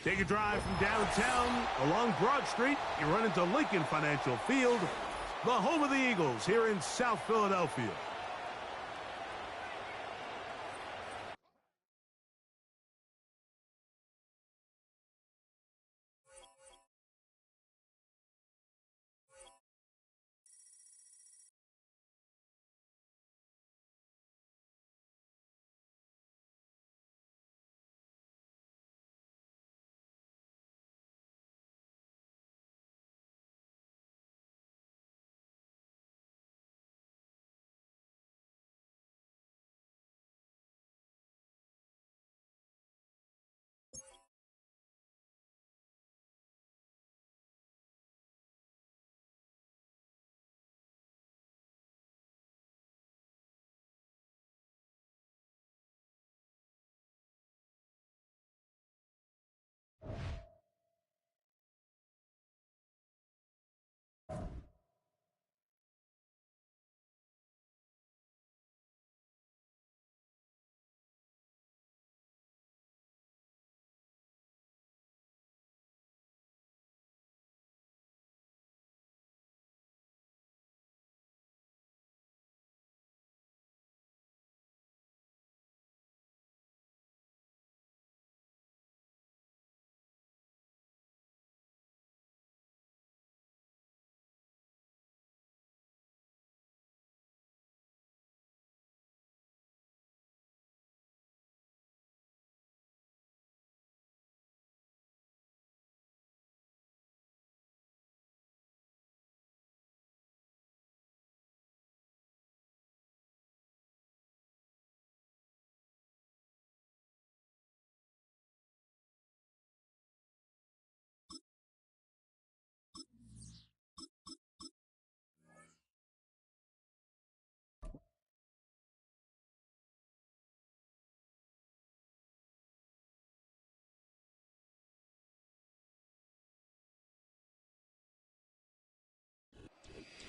Take a drive from downtown along Broad Street. You run into Lincoln Financial Field, the home of the Eagles here in South Philadelphia.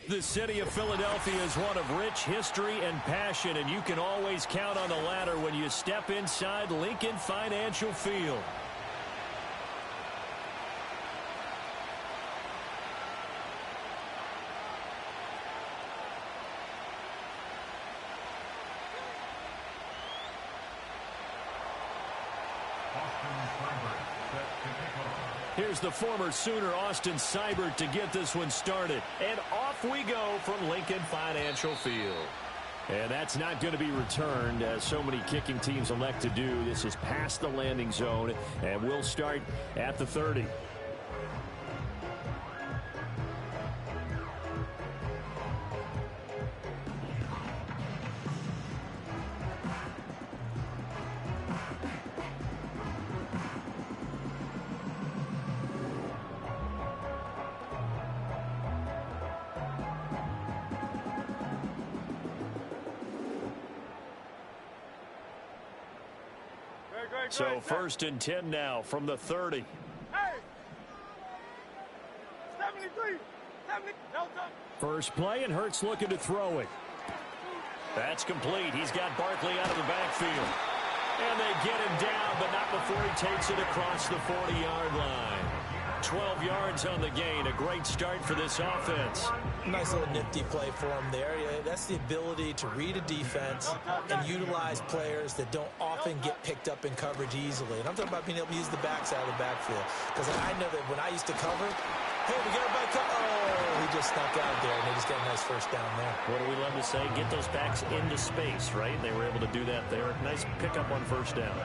The city of Philadelphia is one of rich history and passion, and you can always count on the ladder when you step inside Lincoln Financial Field. Here's the former Sooner, Austin Seibert, to get this one started. And off we go from Lincoln Financial Field. And that's not going to be returned, as so many kicking teams elect to do. This is past the landing zone, and we'll start at the 30. So 1st and 10 now from the 30. Hey! 73! 70! No, First play, and Hurts looking to throw it. That's complete. He's got Barkley out of the backfield. And they get him down, but not before he takes it across the 40-yard line. 12 yards on the gain. A great start for this offense. Nice little nifty play for him there. Yeah, that's the ability to read a defense and utilize players that don't often get picked up in coverage easily. And I'm talking about being able to use the backs out of the backfield. Because I know that when I used to cover, hey, we got a back. Oh, he just snuck out there, and they just got a nice first down there. What do we love to say? Get those backs into space, right? They were able to do that there. Nice pickup on first down.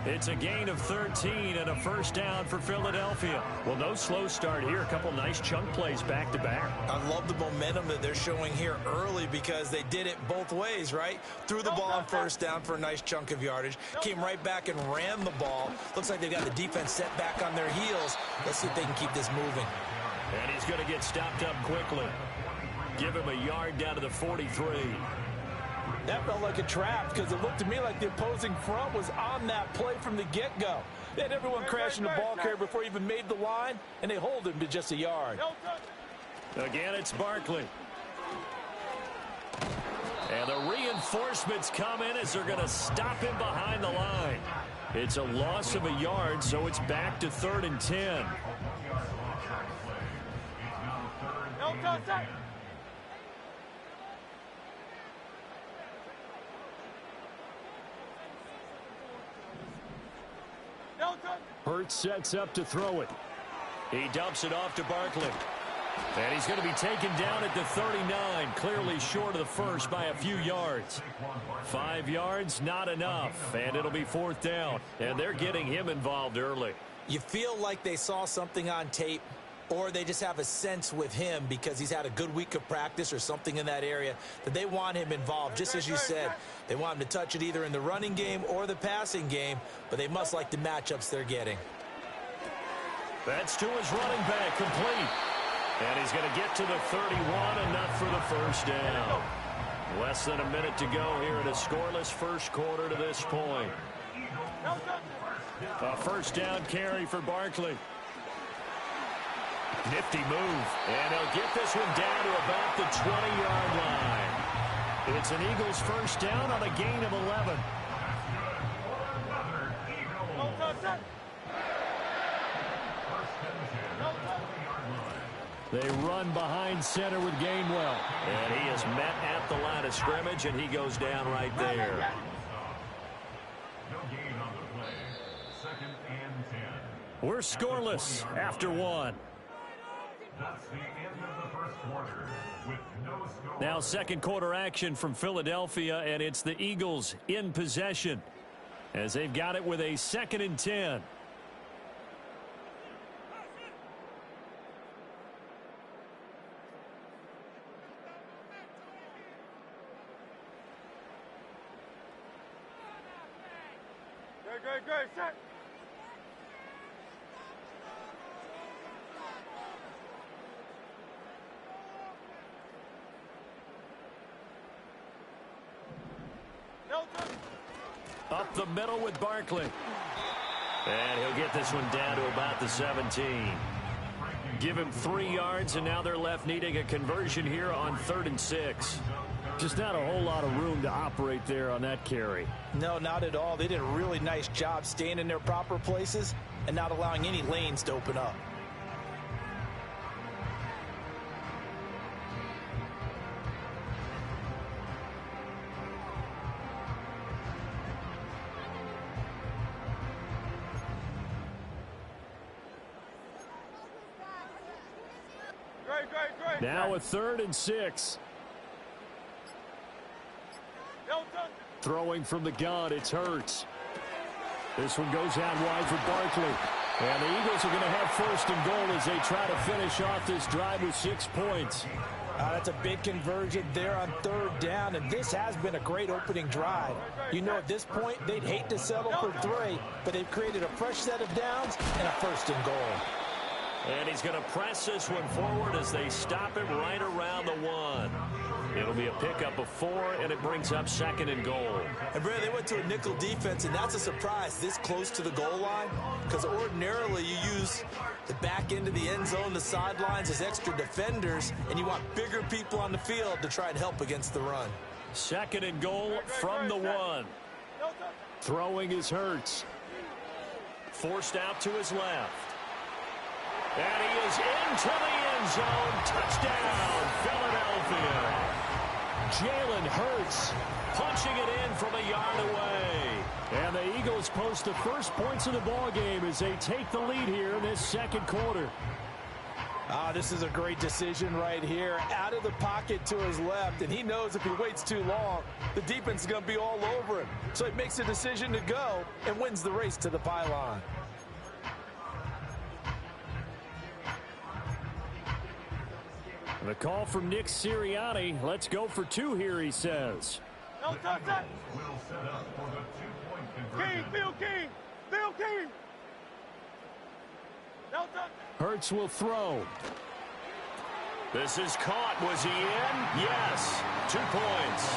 It's a gain of 13 and a first down for Philadelphia. Well, no slow start here. A couple nice chunk plays back-to-back. I love the momentum that they're showing here early because they did it both ways, right? Threw the ball on first down for a nice chunk of yardage. Came right back and ran the ball. Looks like they've got the defense set back on their heels. Let's see if they can keep this moving. And he's going to get stopped up quickly. Give him a yard down to the 43. That felt like a trap because it looked to me like the opposing front was on that play from the get-go. They had everyone crashing the ball carrier before he even made the line, and they hold him to just a yard. Again, it's Barkley. And the reinforcements come in as they're going to stop him behind the line. It's a loss of a yard, so it's back to 3rd and 10. No contact. No contact. Hurts sets up to throw it. He dumps it off to Barkley. And he's going to be taken down at the 39, clearly short of the first by a few yards. 5 yards, not enough, and it'll be 4th down. And they're getting him involved early. You feel like they saw something on tape, or they just have a sense with him because he's had a good week of practice or something in that area that they want him involved. Just as you said, they want him to touch it either in the running game or the passing game, but they must like the matchups they're getting. That's to his running back, complete. And he's going to get to the 31, enough for the first down. Less than a minute to go here in a scoreless first quarter to this point. A first down carry for Barkley. Nifty move. And he'll get this one down to about the 20-yard line. It's an Eagles first down on a gain of 11. They run behind center with Gainwell. And he is met at the line of scrimmage, and he goes down right there. No gain on the play. 2nd and 10. We're scoreless after 1. That's the end of the first quarter with no score. Now second quarter action from Philadelphia, and it's the Eagles in possession as they've got it with a 2nd and 10. Good, set. No contact. Up the middle with Barkley. And he'll get this one down to about the 17. Give him 3 yards, and now they're left needing a conversion here on 3rd and 6. Just not a whole lot of room to operate there on that carry. No, not at all. They did a really nice job staying in their proper places and not allowing any lanes to open up. Great. Now a 3rd and 6. No contact. Throwing from the gun, it's Hurts. This one goes out wide for Barkley. And the Eagles are going to have 1st and goal as they try to finish off this drive with 6 points. That's a big conversion there on 3rd down, and this has been a great opening drive. You know, at this point, they'd hate to settle for 3, but they've created a fresh set of downs and a 1st and goal. And he's going to press this one forward as they stop him right around the 1. It'll be a pickup of 4, and it brings up 2nd and goal. And, Brad, they went to a nickel defense, and that's a surprise this close to the goal line because ordinarily you use the back end of the end zone, the sidelines as extra defenders, and you want bigger people on the field to try and help against the run. 2nd and goal from the 1. Throwing is Hurts. Forced out to his left. And he is into the end zone. Touchdown, Philadelphia. Jalen Hurts punching it in from a yard away. And the Eagles post the first points of the ball game as they take the lead here in this 2nd quarter. This is a great decision right here. Out of the pocket to his left, and he knows if he waits too long, the defense is going to be all over him. So he makes a decision to go and wins the race to the pylon. The call from Nick Sirianni. Let's go for 2 here, he says. No contact. Will set up for the 2-point conversion. Field King. No contact. Hurts will throw. This is caught. Was he in? Yes. 2 points.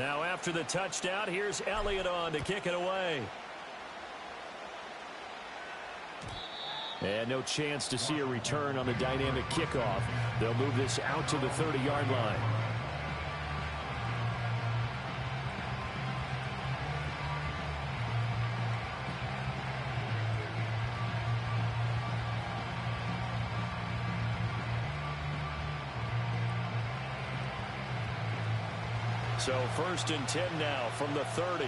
Now after the touchdown, here's Elliott on to kick it away. And no chance to see a return on the dynamic kickoff. They'll move this out to the 30-yard line. So 1st and 10 now from the 30.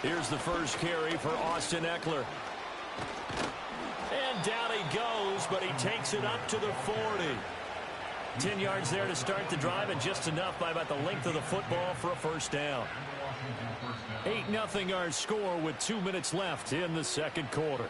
Here's the first carry for Austin Ekeler. And down he goes, but he takes it up to the 40. 10 yards there to start the drive, and just enough by about the length of the football for a first down. 8-0 our score with 2 minutes left in the second quarter.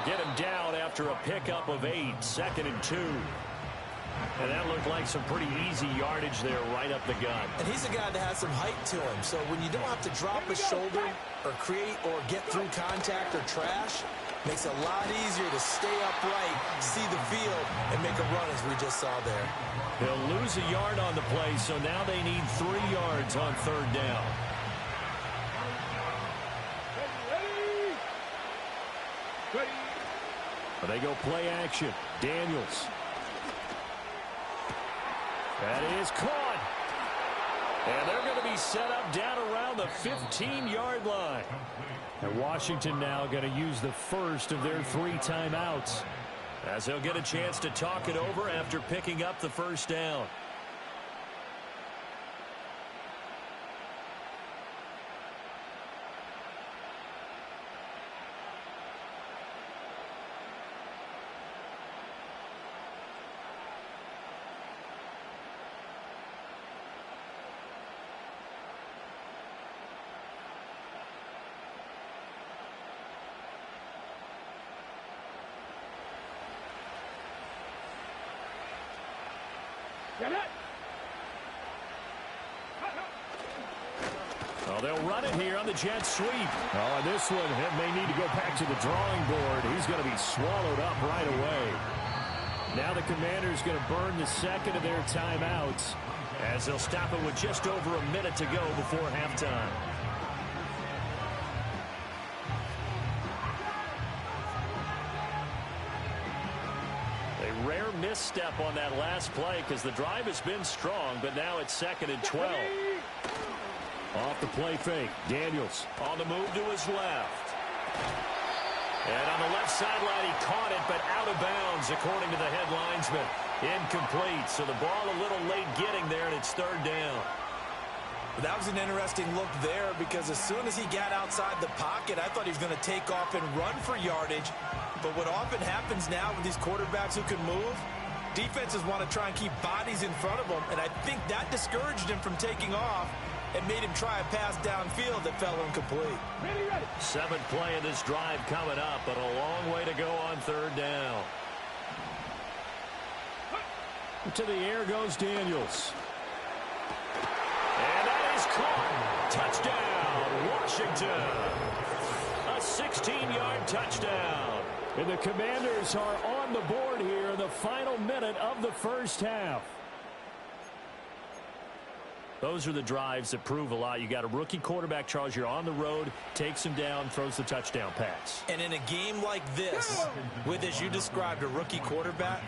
Get him down after a pickup of 8, 2nd and 2. And that looked like some pretty easy yardage there right up the gut. And he's a guy that has some height to him. So when you don't have to drop a shoulder or create or get through contact or trash, makes it a lot easier to stay upright, see the field, and make a run as we just saw there. He'll lose a yard on the play, so now they need 3 yards on 3rd down. They go play action. Daniels. That is caught. And they're going to be set up down around the 15-yard line. And Washington now going to use the first of their 3 timeouts, as they'll get a chance to talk it over after picking up the first down. Well, they'll run it here on the jet sweep. Oh, and this one may need to go back to the drawing board. He's going to be swallowed up right away. Now the Commanders going to burn the second of their timeouts, as they'll stop it with just over a minute to go before halftime. A rare misstep on that last play because the drive has been strong, but now it's 2nd and 12. Off the play fake. Daniels on the move to his left. And on the left sideline, he caught it, but out of bounds, according to the head linesman. Incomplete. So the ball a little late getting there, and it's 3rd down. That was an interesting look there, because as soon as he got outside the pocket, I thought he was going to take off and run for yardage. But what often happens now with these quarterbacks who can move, defenses want to try and keep bodies in front of them, and I think that discouraged him from taking off and made him try a pass downfield that fell incomplete. 7th play of this drive coming up, but a long way to go on 3rd down. To the air goes Daniels. And that is caught. Touchdown, Washington. A 16-yard touchdown. And the Commanders are on the board here in the final minute of the first half. Those are the drives that prove a lot. You got a rookie quarterback, Charles. You're on the road, takes him down, throws the touchdown pass. And in a game like this, with, as you described, a rookie quarterback,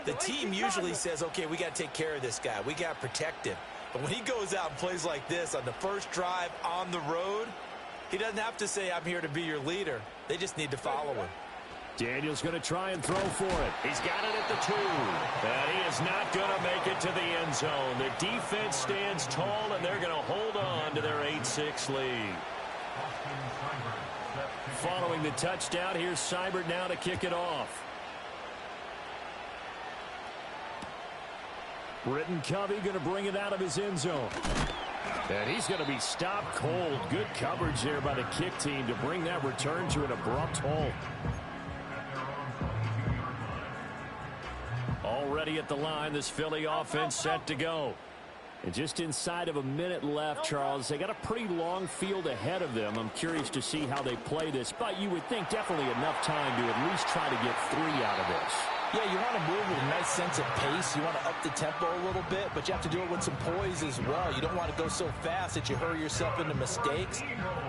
the team usually says, okay, we got to take care of this guy. We got to protect him. But when he goes out and plays like this on the first drive on the road, he doesn't have to say, I'm here to be your leader. They just need to follow him. Daniels going to try and throw for it. He's got it at the 2. And he is not going to make it to the end zone. The defense stands tall, and they're going to hold on to their 8-6 lead. Following the touchdown, here's Seibert now to kick it off. Britton Covey going to bring it out of his end zone. And he's going to be stopped cold. Good coverage there by the kick team to bring that return to an abrupt halt. Already at the line, this Philly offense set to go. And just inside of a minute left, Charles, they got a pretty long field ahead of them. I'm curious to see how they play this, but you would think definitely enough time to at least try to get 3 out of this. Yeah, you want to move with a nice sense of pace. You want to up the tempo a little bit, but you have to do it with some poise as well. You don't want to go so fast that you hurry yourself into mistakes.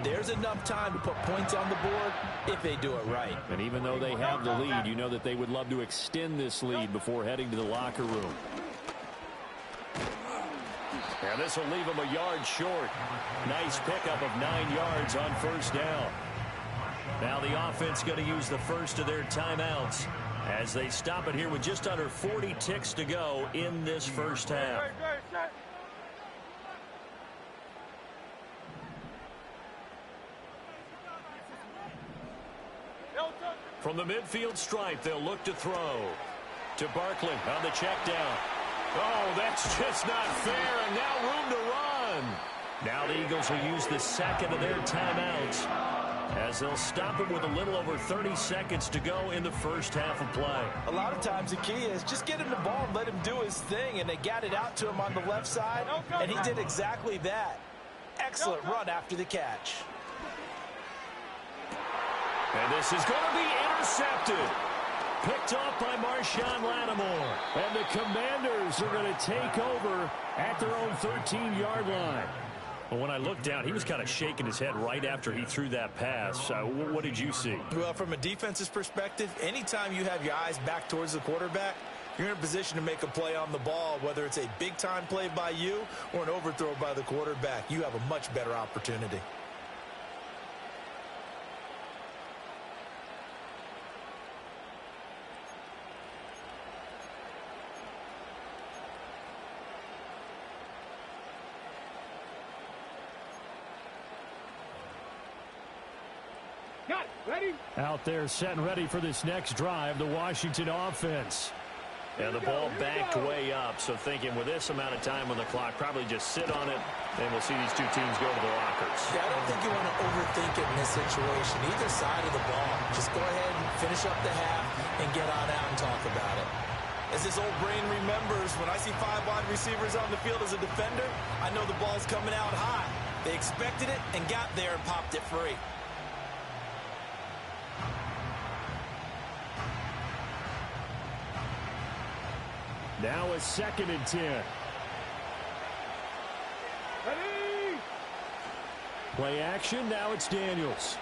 There's enough time to put points on the board if they do it right. And even though they have the lead, you know that they would love to extend this lead before heading to the locker room. And this will leave them a yard short. Nice pickup of 9 yards on first down. Now the offense going to use the first of their timeouts as they stop it here with just under 40 ticks to go in this first half. From the midfield stripe, they'll look to throw to Barkley on the check down. Oh, that's just not fair, and now room to run. Now the Eagles will use the second of their timeouts as they'll stop it with a little over 30 seconds to go in the first half of play. A lot of times the key is just get him the ball and let him do his thing, and they got it out to him on the left side, and he did exactly that. Excellent run after the catch. And this is going to be intercepted. Picked off by Marshawn Lattimore. And the Commanders are going to take over at their own 13-yard line. Well, when I looked down, he was kind of shaking his head right after he threw that pass. What did you see? Well, from a defense's perspective, anytime you have your eyes back towards the quarterback, you're in a position to make a play on the ball, whether it's a big-time play by you or an overthrow by the quarterback. You have a much better opportunity. Out there set and ready for this next drive, the Washington offense. And the ball backed way up, so thinking with this amount of time on the clock, probably just sit on it, and we'll see these two teams go to the lockers. Yeah, I don't think you want to overthink it in this situation. Either side of the ball. Just go ahead and finish up the half and get on out and talk about it. As this old brain remembers, when I see 5 wide receivers on the field as a defender, I know the ball's coming out high. They expected it and got there and popped it free. Now a 2nd and 10. Ready? Play action, now it's Daniels.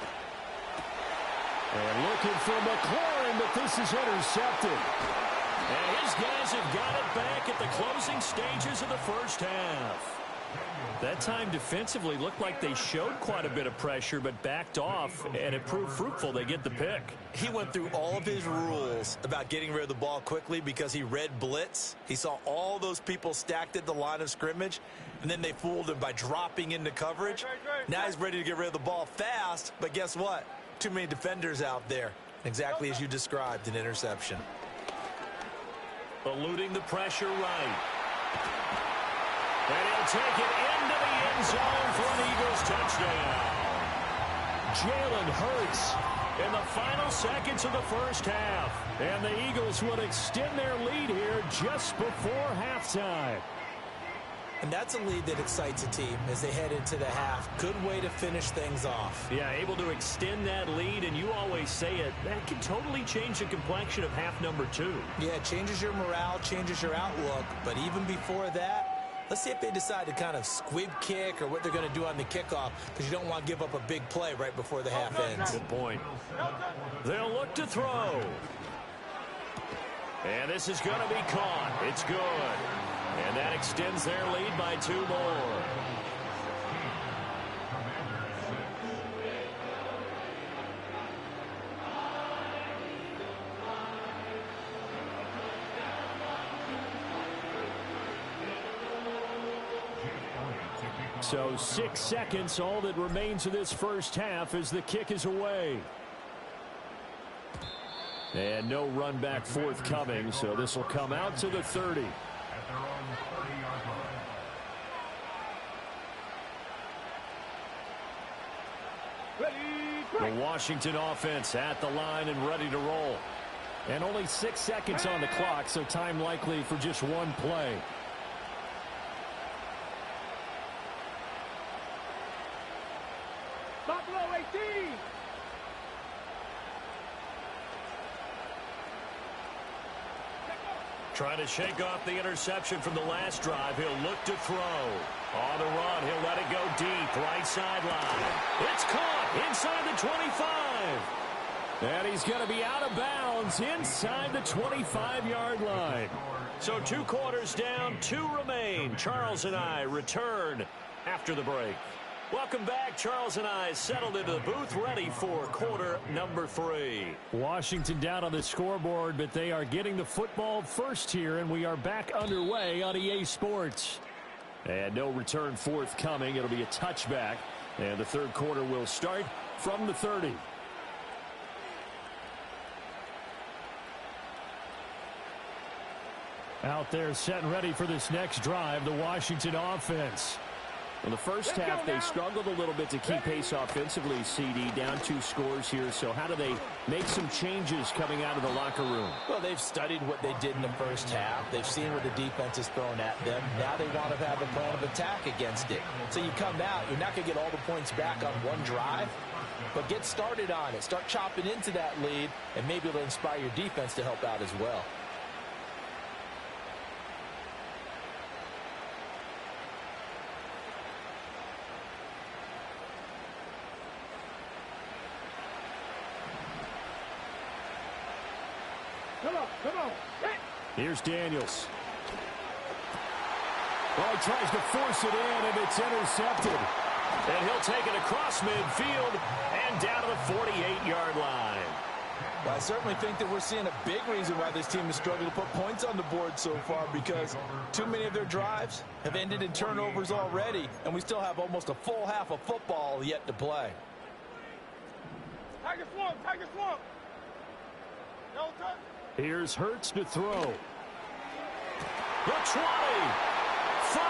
And looking for McLaurin, but this is intercepted. And his guys have got it back at the closing stages of the first half. That time defensively looked like they showed quite a bit of pressure, but backed off, and it proved fruitful. They get the pick. He went through all of his rules about getting rid of the ball quickly because he read blitz. He saw all those people stacked at the line of scrimmage, and then they fooled him by dropping into coverage. Now he's ready to get rid of the ball fast, but guess what? Too many defenders out there. Exactly as you described, an interception. Eluding the pressure right. And he'll take it into the end zone for an Eagles touchdown. Jalen Hurts in the final seconds of the first half. And the Eagles will extend their lead here just before halftime. And that's a lead that excites a team as they head into the half. Good way to finish things off. Yeah, able to extend that lead, and you always say it, that can totally change the complexion of half number 2. Yeah, it changes your morale, changes your outlook. But even before that, let's see if they decide to kind of squib kick or what they're going to do on the kickoff, because you don't want to give up a big play right before the half ends. Good point. They'll look to throw. And this is going to be caught. It's good. And that extends their lead by 2 more. So 6 seconds, all that remains of this first half as the kick is away. And no run back forthcoming, so this will come out to the 30. At their own 30-yard line. The Washington offense at the line and ready to roll. And only 6 seconds on the clock, so time likely for just one play. Buffalo 18. Trying to shake off the interception from the last drive. He'll look to throw. On the run, he'll let it go deep. Right sideline. It's caught inside the 25. And he's going to be out of bounds inside the 25-yard line. So 2 quarters down, 2 remain. Charles and I return after the break. Welcome back. Charles and I settled into the booth, ready for quarter number 3. Washington down on the scoreboard, but they are getting the football first here, and we are back underway on EA Sports. And no return forthcoming. It'll be a touchback, and the third quarter will start from the 30. Out there set and ready for this next drive, the Washington offense. In the first half, they struggled a little bit to keep pace offensively, CD, down 2 scores here. So how do they make some changes coming out of the locker room? Well, they've studied what they did in the first half. They've seen what the defense is throwing at them. Now they want to have a plan of attack against it. So you come out, you're not going to get all the points back on one drive, but get started on it. Start chopping into that lead, and maybe it'll inspire your defense to help out as well. Come on. Here's Daniels. Well, he tries to force it in, and it's intercepted. And he'll take it across midfield and down to the 48-yard line. Well, I certainly think that we're seeing a big reason why this team has struggled to put points on the board so far, because too many of their drives have ended in turnovers already, and we still have almost a full half of football yet to play. Tiger Swamp. No touch. Here's Hurts to throw. The 20. 5.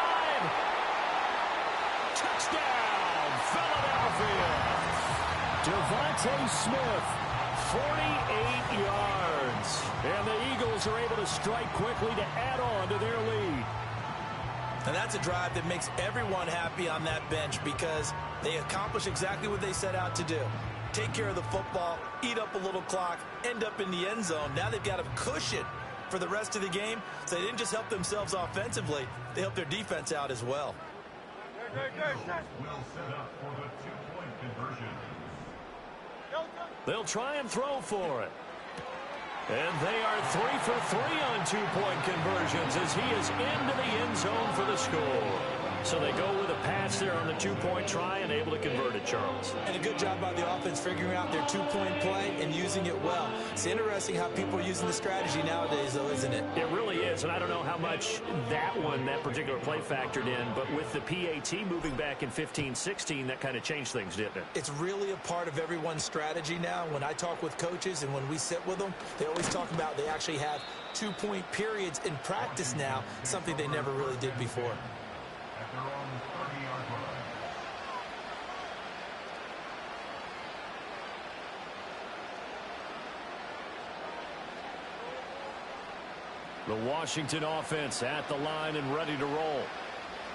Touchdown, Philadelphia. Devontae Smith, 48 yards. And the Eagles are able to strike quickly to add on to their lead. And that's a drive that makes everyone happy on that bench, because they accomplish exactly what they set out to do. Take care of the football, eat up a little clock, end up in the end zone. Now they've got a cushion for the rest of the game. So they didn't just help themselves offensively, they helped their defense out as well. Will set up for the 2-point conversion. They'll try and throw for it. And they are 3 for 3 on 2-point conversions as he is into the end zone for the score. So they go with a pass there on the 2-point try and able to convert it, Charles. And a good job by the offense figuring out their 2-point play and using it well. It's interesting how people are using the strategy nowadays, though, isn't it? It really is, and I don't know how much that particular play factored in, but with the PAT moving back in 15-16, that kind of changed things, didn't it? It's really a part of everyone's strategy now. When I talk with coaches and when we sit with them, they always talk about they actually have 2-point periods in practice now, something they never really did before. At their own 30-yard line. The Washington offense at the line and ready to roll.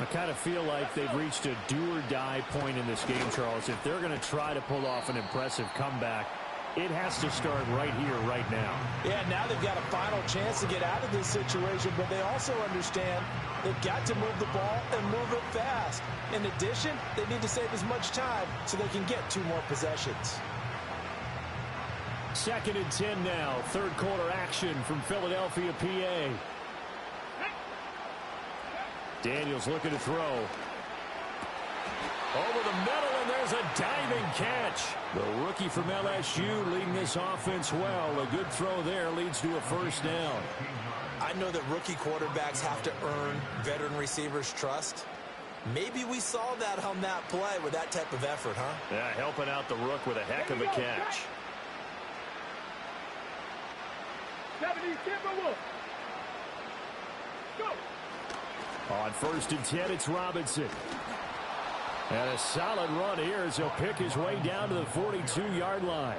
I kind of feel like they've reached a do-or-die point in this game, Charles. If they're going to try to pull off an impressive comeback, it has to start right here, right now. Yeah, now they've got a final chance to get out of this situation, but they also understand they've got to move the ball and move it fast. In addition, they need to save as much time so they can get 2 more possessions. 2nd and 10 now. Third quarter action from Philadelphia, PA. Daniels looking to throw. Over the middle, and there's a diving catch. The rookie from LSU leading this offense well. A good throw there leads to a first down. I know that rookie quarterbacks have to earn veteran receivers' trust. Maybe we saw that on that play with that type of effort, huh? Yeah, helping out the rook with a heck of a catch. 70 Timberwolves. Go. On 1st and 10, it's Robinson. And a solid run here as he'll pick his way down to the 42-yard line.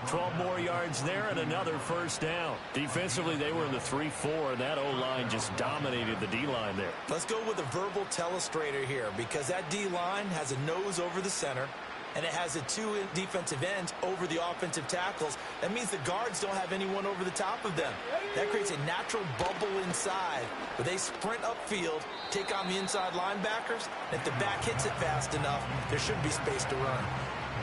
12 more yards there and another first down. Defensively, they were in the 3-4, and that O-line just dominated the D-line there. Let's go with a verbal telestrator here because that D-line has a nose over the center, and it has a two defensive ends over the offensive tackles. That means the guards don't have anyone over the top of them. That creates a natural bubble inside where they sprint upfield, take on the inside linebackers, and if the back hits it fast enough, there should be space to run.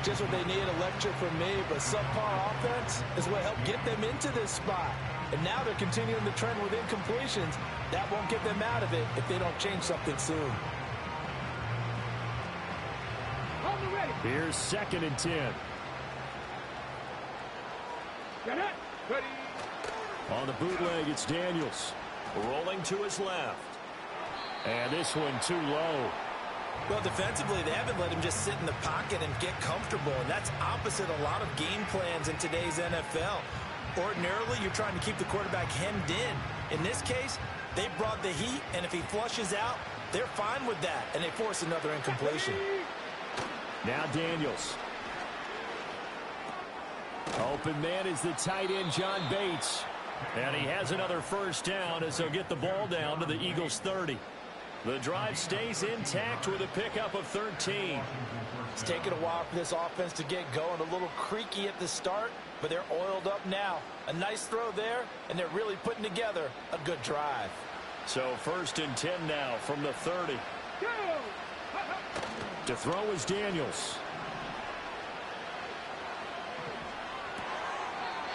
Just what they need, a lecture from me, but subpar offense is what helped get them into this spot. And now they're continuing the trend with incompletions. That won't get them out of it if they don't change something soon. Here's 2nd and 10. Got it. Ready. On the bootleg, it's Daniels. Rolling to his left. And this one too low. Well, defensively, they haven't let him just sit in the pocket and get comfortable, and that's opposite a lot of game plans in today's NFL. Ordinarily, you're trying to keep the quarterback hemmed in. In this case, they brought the heat, and if he flushes out, they're fine with that, and they force another incompletion. Now Daniels. Open man is the tight end, John Bates. And he has another first down as he'll get the ball down to the Eagles' 30. The drive stays intact with a pickup of 13. It's taken a while for this offense to get going. A little creaky at the start, but they're oiled up now. A nice throw there, and they're really putting together a good drive. So 1st and 10 now from the 30. To throw is Daniels.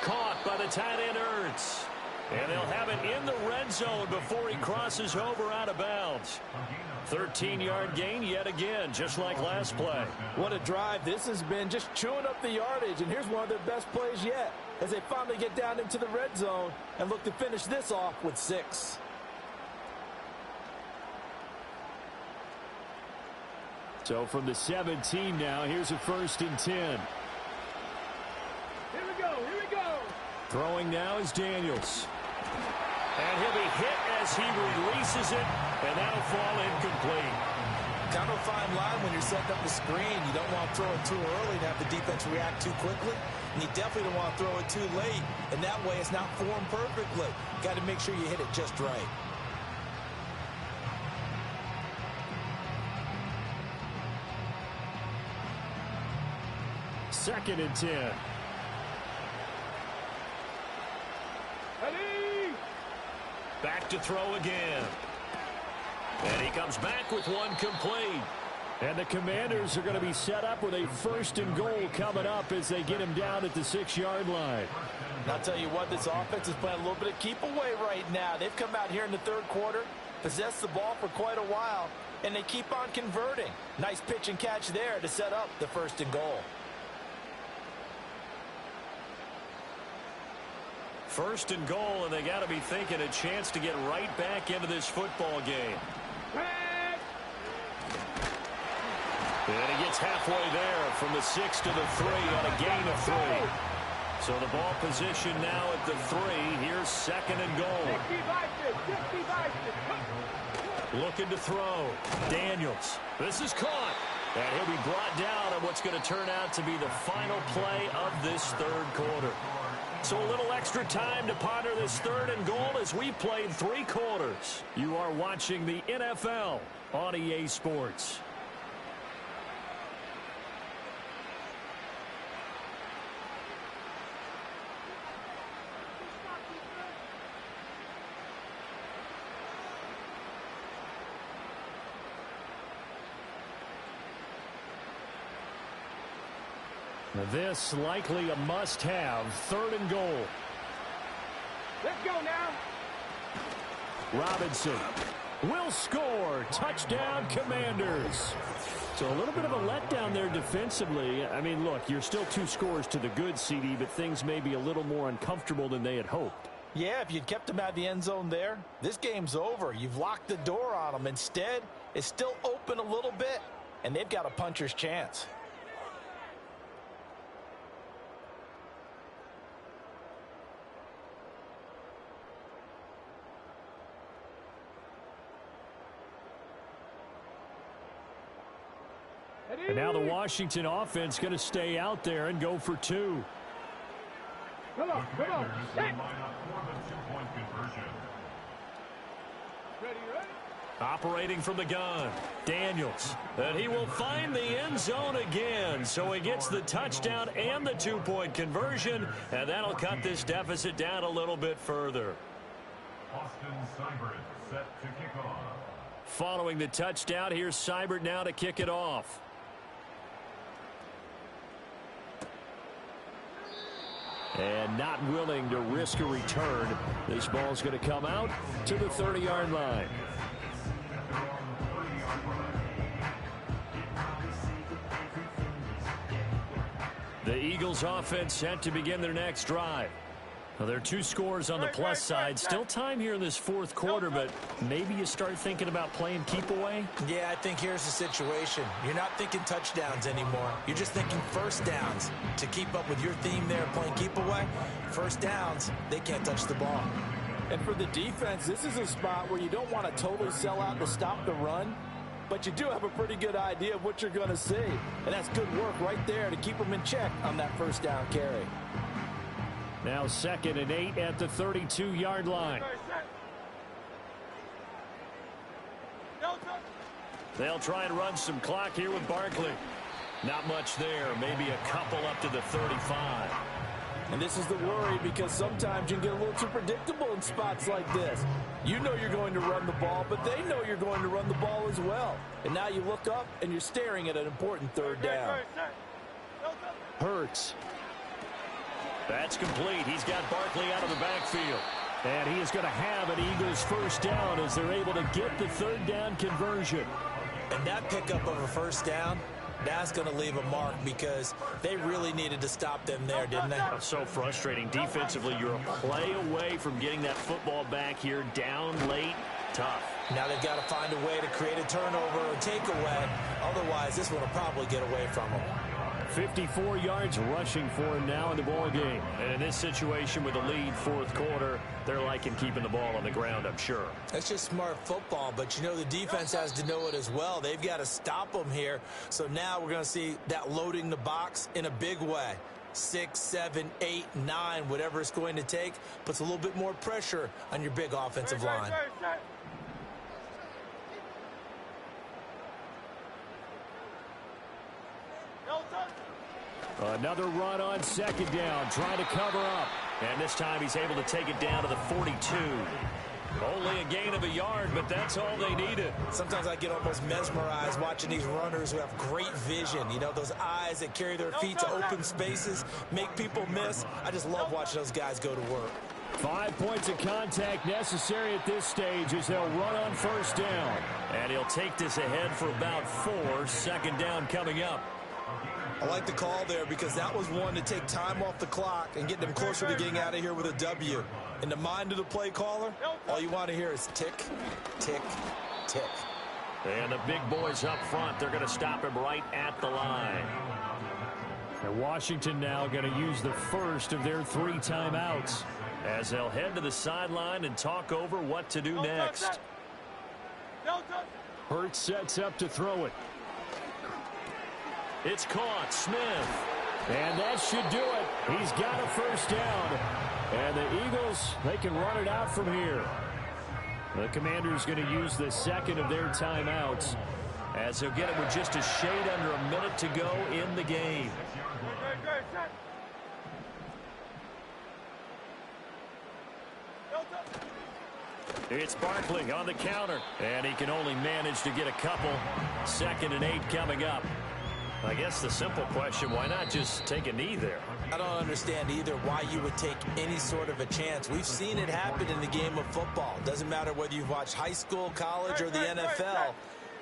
Caught by the tight end Ertz. And they'll have it in the red zone before he crosses over out of bounds. 13-yard gain yet again, just like last play. What a drive this has been, just chewing up the yardage. And here's one of their best plays yet as they finally get down into the red zone and look to finish this off with 6. So from the 17 now, here's a 1st and 10. Here we go. Here we go. Throwing now is Daniels. And he'll be hit as he releases it, and that'll fall incomplete. Kind of a fine line when you're setting up the screen. You don't want to throw it too early to have the defense react too quickly, and you definitely don't want to throw it too late, and that way it's not formed perfectly. Got to make sure you hit it just right. Second and 10. Ready. Back to throw again. And he comes back with one complete. And the Commanders are going to be set up with a 1st and goal coming up as they get him down at the 6-yard line. And I'll tell you what, this offense is playing a little bit of keep away right now. They've come out here in the 3rd quarter, possessed the ball for quite a while, and they keep on converting. Nice pitch and catch there to set up the 1st and goal. 1st and goal, and they got to be thinking a chance to get right back into this football game. And he gets halfway there from the 6 to the 3 on a gain of 3. So the ball position now at the 3. Here's 2nd and goal. Looking to throw. Daniels. This is caught. And he'll be brought down on what's going to turn out to be the final play of this 3rd quarter. So a little extra time to ponder this 3rd and goal as we played 3 quarters. You are watching the NFL on EA Sports. This likely a must-have 3rd and goal. Let's go now. Robinson will score. Touchdown, Commanders. So a little bit of a letdown there defensively. I mean, look, you're still 2 scores to the good, CD, but things may be a little more uncomfortable than they had hoped. Yeah, if you'd kept them out of the end zone there, this game's over. You've locked the door on them. Instead, it's still open a little bit, and they've got a puncher's chance. And now the Washington offense going to stay out there and go for 2. Come on, come on. Defenders will line up for the two-point conversion. Ready, ready? Operating from the gun, Daniels. And he will find the end zone again. So he gets the touchdown and the 2-point conversion. And that'll cut this deficit down a little bit further. Austin Seibert set to kick off. Following the touchdown, here's Seibert now to kick it off. And not willing to risk a return. This ball's going to come out to the 30-yard line. The Eagles offense set to begin their next drive. Well, there are 2 scores on the plus side. Still time here in this fourth quarter, but maybe you start thinking about playing keep away? Yeah, I think here's the situation. You're not thinking touchdowns anymore. You're just thinking first downs. To keep up with your theme there, playing keep away, first downs, they can't touch the ball. And for the defense, this is a spot where you don't want to totally sell out to stop the run, but you do have a pretty good idea of what you're going to see. And that's good work right there to keep them in check on that first down carry. Now 2nd and 8 at the 32-yard line. They'll try and run some clock here with Barkley. Not much there, maybe a couple up to the 35. And this is the worry, because sometimes you can get a little too predictable in spots like this. You know you're going to run the ball, but they know you're going to run the ball as well. And now you look up and you're staring at an important third down. Hurts. That's complete. He's got Barkley out of the backfield. And he is going to have an Eagles first down as they're able to get the third down conversion. And that pickup of a first down, that's going to leave a mark, because they really needed to stop them there, didn't they? So frustrating. Defensively, you're a play away from getting that football back here, down late. Tough. Now they've got to find a way to create a turnover or takeaway. Otherwise, this one will probably get away from them. 54 yards rushing for him now in the ball game. And in this situation with a lead fourth quarter, they're liking keeping the ball on the ground, I'm sure. That's just smart football, but you know the defense has to know it as well. They've got to stop them here. So now we're going to see that loading the box in a big way. 6, 7, 8, 9, whatever it's going to take, puts a little bit more pressure on your big offensive line. Another run on 2nd down, trying to cover up. And this time he's able to take it down to the 42. Only a gain of a yard, but that's all they needed. Sometimes I get almost mesmerized watching these runners who have great vision. You know, those eyes that carry their feet to open spaces, make people miss. I just love watching those guys go to work. 5 points of contact necessary at this stage as they'll run on first down. And he'll take this ahead for about 4. 2nd down coming up. I like the call there, because that was one to take time off the clock and get them closer to getting out of here with a W. In the mind of the play caller, all you want to hear is tick, tick, tick. And the big boys up front, they're going to stop him right at the line. And Washington now going to use the first of their 3 timeouts as they'll head to the sideline and talk over what to do next. Hurts sets up to throw it. It's caught. Smith. And that should do it. He's got a first down. And the Eagles, they can run it out from here. The Commanders going to use the 2nd of their timeouts as they'll get it with just a shade under a minute to go in the game. It's Barkley on the counter. And he can only manage to get a couple. 2nd and 8 coming up. I guess the simple question, why not just take a knee there? I don't understand either why you would take any sort of a chance. We've seen it happen in the game of football. Doesn't matter whether you've watched high school, college, or the NFL.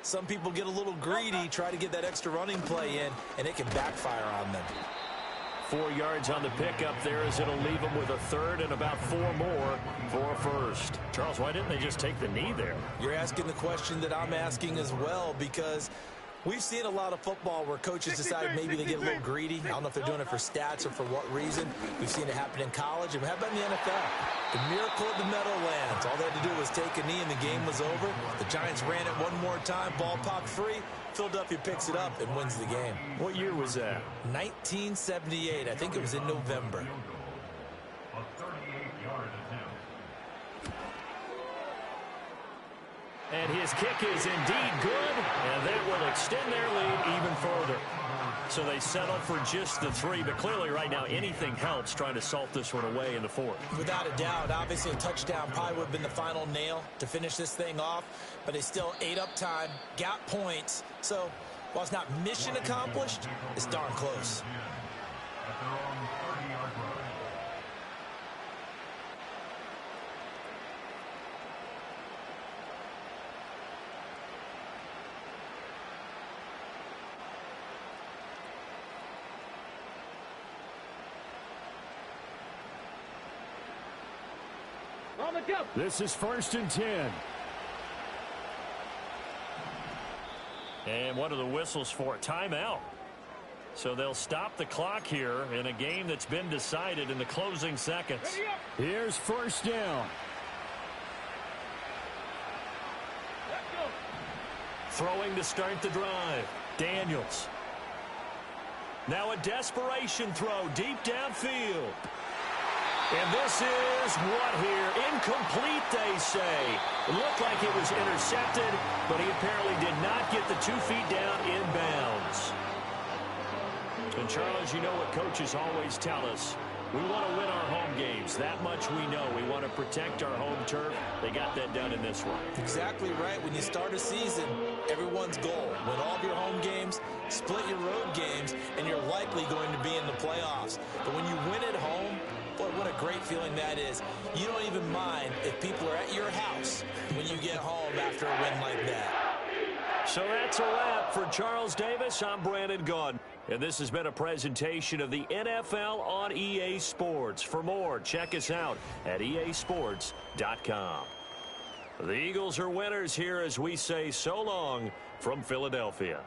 Some people get a little greedy, try to get that extra running play in, and it can backfire on them. 4 yards on the pickup there as it'll leave them with a 3rd and about 4 more for a first. Charles, why didn't they just take the knee there? You're asking the question that I'm asking as well, because We've seen a lot of football where coaches decide maybe they get a little greedy. I don't know if they're doing it for stats or for what reason. We've seen it happen in college. And how about in the NFL? The miracle of the Meadowlands. All they had to do was take a knee and the game was over. The Giants ran it one more time. Ball popped free. Philadelphia picks it up and wins the game. What year was that? 1978. I think it was in November. A 38-yard attempt. And his kick is indeed good, and that will extend their lead even further. So they settle for just the 3, but clearly right now anything helps trying to salt this one away in the 4th. Without a doubt, obviously a touchdown probably would have been the final nail to finish this thing off, but they still ate up time, got points. So while it's not mission accomplished, it's darn close. At their own 30-yard line. On the jump. This is 1st and 10. And what are the whistles for? Timeout. So they'll stop the clock here in a game that's been decided in the closing seconds. Here's 1st down. Let's go. Throwing to start the drive. Daniels. Now a desperation throw deep downfield. And this is what here? Incomplete, they say. It looked like it was intercepted, but he apparently did not get the 2 feet down inbounds. And, Charles, you know what coaches always tell us. We want to win our home games. That much we know. We want to protect our home turf. They got that done in this one. Exactly right. When you start a season, everyone's goal, win all of your home games, split your road games, and you're likely going to be in the playoffs. But when you win at home, boy, what a great feeling that is. You don't even mind if people are at your house when you get home after a win like that. So that's a wrap for Charles Davis. I'm Brandon Gaudin. And this has been a presentation of the NFL on EA Sports. For more, check us out at easports.com. The Eagles are winners here as we say so long from Philadelphia.